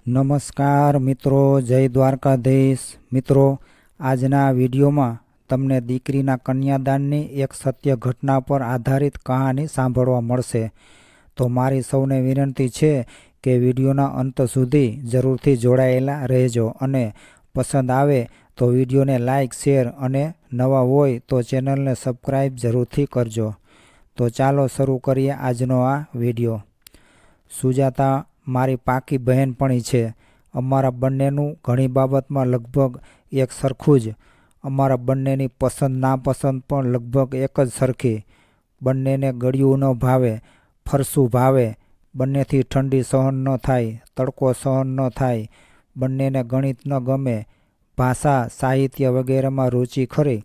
નમસ્કાર મિત્રો, જય દ્વારકાધીશ. મિત્રો, આજના વિડીયોમાં તમને દીકરીના કન્યાદાનની એક સત્ય ઘટના પર આધારિત કહાની સાંભળવા મળશે. તો મારી સૌને વિનંતી છે કે વિડીયોના અંત સુધી જરૂરથી જોડાયેલા રહેજો અને પસંદ આવે તો વિડીયોને લાઇક, શેર અને નવા હોય તો ચેનલને સબસ્ક્રાઈબ જરૂરથી કરજો. તો ચાલો શરૂ કરીએ આજનો આ વિડીયો. સુજાતા મારી પાકી બહેનપણી છે. અમારા બંનેનું ઘણી બાબતમાં લગભગ એક સરખું જ. અમારા બંનેની પસંદ નાપસંદ પણ લગભગ એક જ સરખી. બંનેને ગળ્યું ન ભાવે, ફરસું ભાવે. બંનેથી ઠંડી સહન ન થાય, તડકો સહન ન થાય. બંનેને ગણિત ન ગમે, ભાષા, સાહિત્ય વગેરેમાં રુચિ ખરી.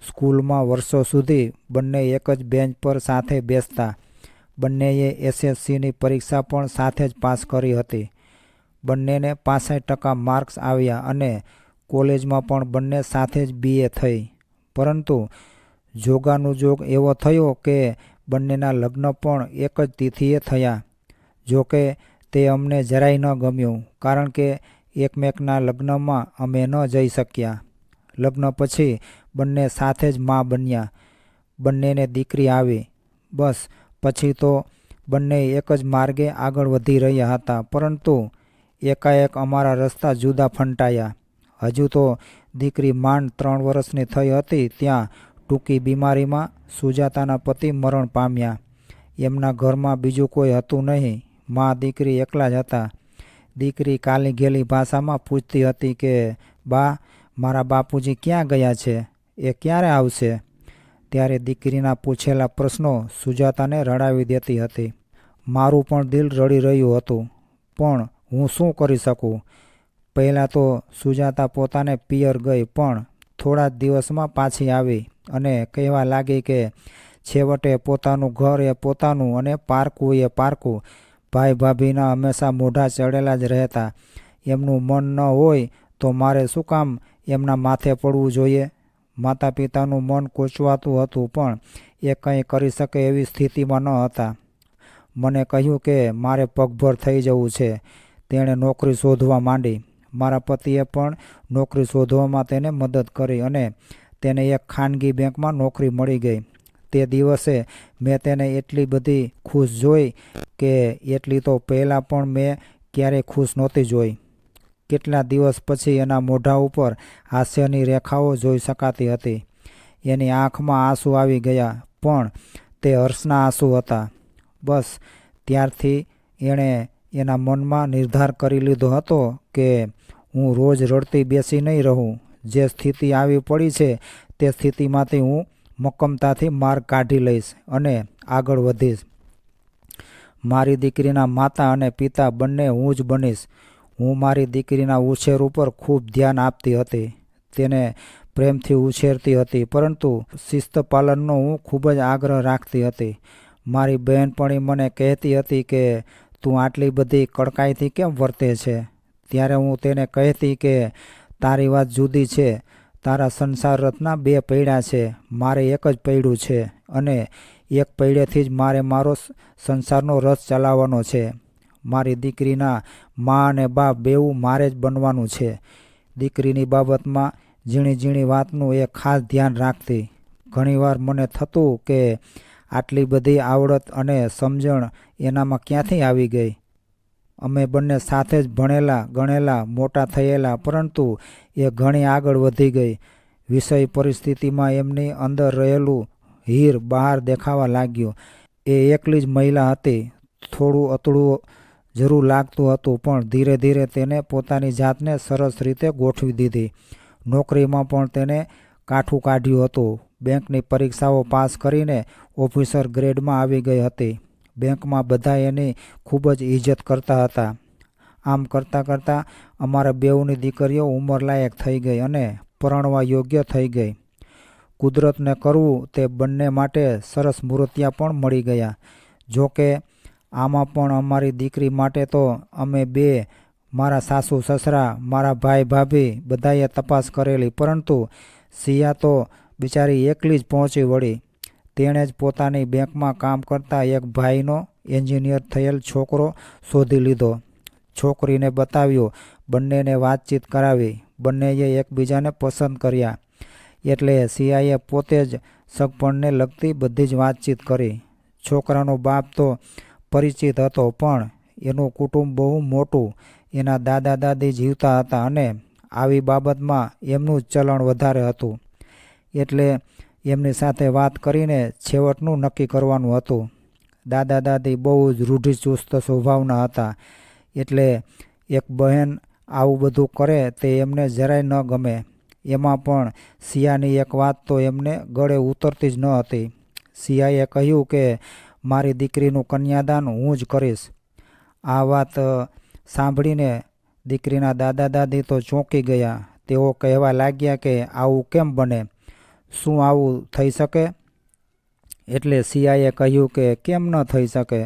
સ્કૂલમાં વર્ષો સુધી બંને એક જ બેન્ચ પર સાથે બેસતા. બંનેએ એસએસસીની પરીક્ષા પણ સાથે જ પાસ કરી હતી. બંનેને 65% માર્ક્સ આવ્યા અને કોલેજમાં પણ બંને સાથે જ BA થઈ. પરંતુ જોગાનુજોગ એવો થયો કે બંનેના લગ્ન પણ એક જ તિથિએ થયા. જોકે તે અમને જરાય ન ગમ્યું, કારણ કે એકમેકના લગ્નમાં અમે ન જઈ શક્યા. લગ્ન પછી બંને સાથે જ મા બન્યા. બંનેને દીકરી આવી. બસ પછી તો બંને એક જ માર્ગે આગળ વધી રહ્યા હતા. પરંતુ એકાએક અમારા રસ્તા જુદા ફંટાયા. હજુ તો દીકરી માંડ 3 વર્ષની થઈ હતી ત્યાં ટૂંકી બીમારીમાં સુજાતાના પતિ મરણ પામ્યા. એમના ઘરમાં બીજું કોઈ હતું નહીં. મા દીકરી એકલા જ હતા. દીકરી કાલી ઘેલી ભાષામાં પૂછતી હતી કે બા, મારા બાપુજી ક્યાં ગયા છે? એ ક્યારે આવશે? ત્યારે દીકરીના પૂછેલા પ્રશ્નો સુજાતાને રડાવી દેતી હતી. મારું પણ દિલ રડી રહ્યું હતું, પણ હું શું કરી શકું? પહેલાં તો સુજાતા પોતાને પિયર ગઈ, પણ થોડા જ દિવસમાં પાછી આવી અને કહેવા લાગી કે છેવટે પોતાનું ઘર એ પોતાનું અને પારકું એ પારકું. ભાઈ ભાભીના હંમેશા મોઢા ચડેલા જ રહેતા. એમનું મન ન હોય તો મારે શું કામ એમના માથે પડવું જોઈએ? માતા પિતાનું મન કોચવાતું હતું, પણ એ કંઈ કરી શકે એવી સ્થિતિમાં ન હતા. મને કહ્યું કે મારે પગભર થઈ જવું છે. તેણે નોકરી શોધવા માંડી. મારા પતિએ પણ નોકરી શોધવામાં તેને મદદ કરી અને તેને એક ખાનગી બેંકમાં નોકરી મળી ગઈ. તે દિવસે મેં તેને એટલી બધી ખુશ જોઈ કે એટલી તો પહેલાં પણ મેં ક્યારેય ખુશ નહોતી જોઈ. કેટલા દિવસ પછી એના મોઢા ઉપર હાસ્યની રેખાઓ જોઈ શકાતી હતી. એની આંખમાં આંસુ આવી ગયા, પણ તે હર્ષના આંસુ હતા. બસ ત્યારથી એણે એના મનમાં નિર્ધાર કરી લીધો હતો કે હું રોજ રડતી બેસી નહીં રહું. જે સ્થિતિ આવી પડી છે તે સ્થિતિમાંથી હું મક્કમતાથી માર્ગ કાઢી લઈશ અને આગળ વધીશ. મારી દીકરીના માતા અને પિતા બંને હું જ બનીશ. હું મારી દીકરીના ઉછેર ઉપર ખૂબ ધ્યાન આપતી હતી. તેને પ્રેમથી ઉછેરતી હતી, પરંતુ શિસ્ત પાલનનો હું ખૂબ જ આગ્રહ રાખતી હતી. મારી બહેનપણી મને કહેતી હતી કે તું આટલી બધી કડકાઈથી કેમ વર્તે છે? ત્યારે હું તેને કહેતી કે તારી વાત જુદી છે. તારા સંસાર રથના 2 પૈડા છે, મારે એક જ પૈડું છે અને એક પૈડેથી જ મારે મારો સંસારનો રથ ચલાવવાનો છે. મારી દીકરીના મા અને બાપ બેઉ મારે જ બનવાનું છે. દીકરીની બાબતમાં ઝીણી ઝીણી વાતનું એ ખાસ ધ્યાન રાખતી. ઘણીવાર મને થતું કે આટલી બધી આવડત અને સમજણ એનામાં ક્યાંથી આવી ગઈ? અમે બંને સાથે જ ભણેલા ગણેલા મોટા થયેલા, પરંતુ એ ઘણી આગળ વધી ગઈ. વિષય પરિસ્થિતિમાં એમની અંદર રહેલું હીર બહાર દેખાવા લાગ્યું. એ એકલી જ મહિલા હતી. થોડું અતડું જરૂર લાગતું હતું, પણ ધીરે ધીરે તેને પોતાની જાતને સરસ રીતે ગોઠવી દીધી. નોકરીમાં પણ તેને કાઠું કાઢ્યું હતું. બેંકની પરીક્ષાઓ પાસ કરીને ઓફિસર ગ્રેડમાં આવી ગઈ હતી. બેંકમાં બધા એની ખૂબ જ ઇજ્જત કરતા હતા. આમ કરતાં કરતાં અમારા બેઉની દીકરીઓ ઉંમરલાયક થઈ ગઈ અને પરણવા યોગ્ય થઈ ગઈ. કુદરતને કરવું તે બંને માટે સરસ મૂર્તિયા પણ મળી ગયા. જોકે આમાં પણ અમારી દીકરી માટે તો અમે બે, મારા સાસુ સસરા, મારા ભાઈ ભાભી બધાએ તપાસ કરેલી, પરંતુ સિયા તો બિચારી એકલી જ પહોંચી વળી. તેણે જ પોતાની બેંકમાં કામ કરતા એક ભાઈનો એન્જિનિયર થયેલ છોકરો શોધી લીધો. છોકરીને બતાવ્યો, બંનેને વાતચીત કરાવી, બંનેએ એકબીજાને પસંદ કર્યા. એટલે સિયાએ પોતે જ સગપણને લગતી બધી જ વાતચીત કરી. છોકરાનો બાપ તો પરિચિત હતો, પણ એનું કુટુંબ બહુ મોટું. એના દાદા દાદી જીવતા હતા અને આવી બાબતમાં એમનું જ ચલણ વધારે હતું. એટલે એમની સાથે વાત કરીને છેવટનું નક્કી કરવાનું હતું. દાદા દાદી બહુ જ રૂઢિચુસ્ત સ્વભાવના હતા. એટલે એક બહેન આવું બધું કરે તે એમને જરાય ન ગમે. એમાં પણ સિયાની એક વાત તો એમને ગળે ઉતરતી જ ન હતી. સિયાએ કહ્યું કે મારી દીકરીનું કન્યાદાન હું જ કરીશ. આ વાત સાંભળીને દીકરીના દાદા દાદી તો ચોંકી ગયા. તેઓ કહેવા લાગ્યા કે આવું કેમ બને? શું આવું થઈ શકે? એટલે સિયાએ કહ્યું કે કેમ ન થઈ શકે?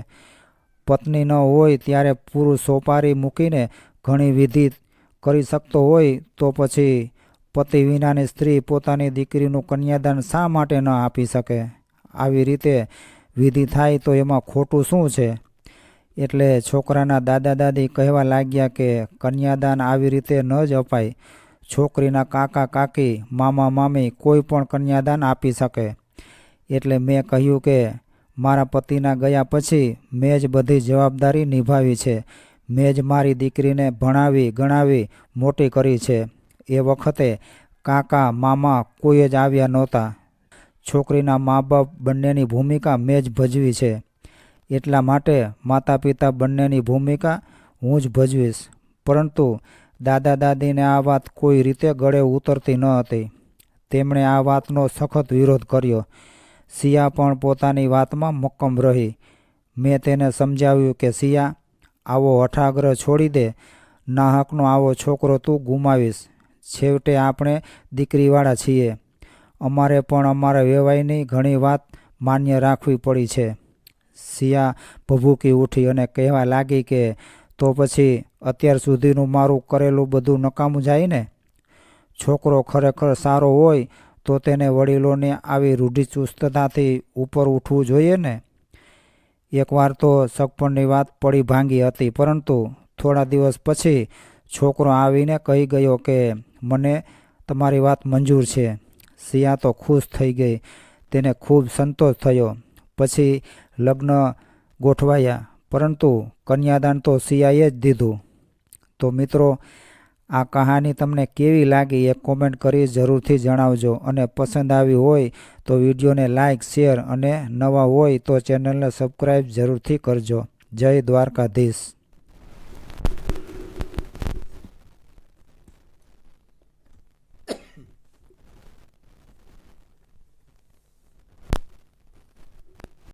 પત્ની ન હોય ત્યારે પુરુષ સોપારી મૂકીને ઘણી વિધિ કરી શકતો હોય, તો પછી પતિ વિનાની સ્ત્રી પોતાની દીકરીનું કન્યાદાન શા માટે ન આપી શકે? આવી રીતે વિધિ થાય તો એમાં ખોટું શું છે? એટલે છોકરાના દાદા દાદી કહેવા લાગ્યા કે કન્યાદાન આવી રીતે ન જ અપાય. છોકરીના કાકા કાકી, મામા મામી કોઈ પણ કન્યાદાન આપી શકે. એટલે મેં કહ્યું કે મારા પતિના ગયા પછી મેં જ બધી જવાબદારી નિભાવી છે. મેં જ મારી દીકરીને ભણાવી ગણાવી મોટી કરી છે. એ વખતે કાકા મામા કોઈ જ આવ્યા નહોતા. છોકરીના મા બાપ બંનેની ભૂમિકા મેં જ ભજવી છે. એટલા માટે માતા પિતા બંનેની ભૂમિકા હું જ ભજવીશ. પરંતુ દાદા દાદીને આ વાત કોઈ રીતે ગળે ઉતરતી ન હતી. તેમણે આ વાતનો સખત વિરોધ કર્યો. સિયા પણ પોતાની વાતમાં મક્કમ રહી. મેં તેને સમજાવ્યું કે સિયા, આવો હઠાગ્રહ છોડી દે. નાહકનો આવો છોકરો તું ગુમાવીશ. છેવટે આપણે દીકરીવાળા છીએ. અમારે પણ અમારા વેવાઈની ઘણી વાત માન્ય રાખવી પડી છે. સિયા ભભૂકી ઉઠી અને કહેવા લાગી કે તો પછી અત્યાર સુધીનું મારું કરેલું બધું નકામું જાય ને? છોકરો ખરેખર સારો હોય તો તેને વડીલોને આવી રૂઢિચુસ્તતાથી ઉપર ઉઠવું જોઈએ ને? એકવાર તો સગપણની વાત પડી ભાંગી હતી, પરંતુ થોડા દિવસ પછી છોકરો આવીને કહી ગયો કે મને તમારી વાત મંજૂર છે. સિયા તો ખુશ થઈ ગઈ. તેને ખૂબ સંતોષ થયો. પછી લગ્ન ગોઠવાયા, પરંતુ કન્યાદાન તો સિયાએ જ દીધું. તો મિત્રો, આ કહાની તમને કેવી લાગી એ કોમેન્ટ કરી જરૂરથી જણાવજો. અને પસંદ આવી હોય તો વિડીયોને લાઇક, શેર અને નવા હોય તો ચેનલને સબસ્ક્રાઈબ જરૂરથી કરજો. જય દ્વારકાધીશ.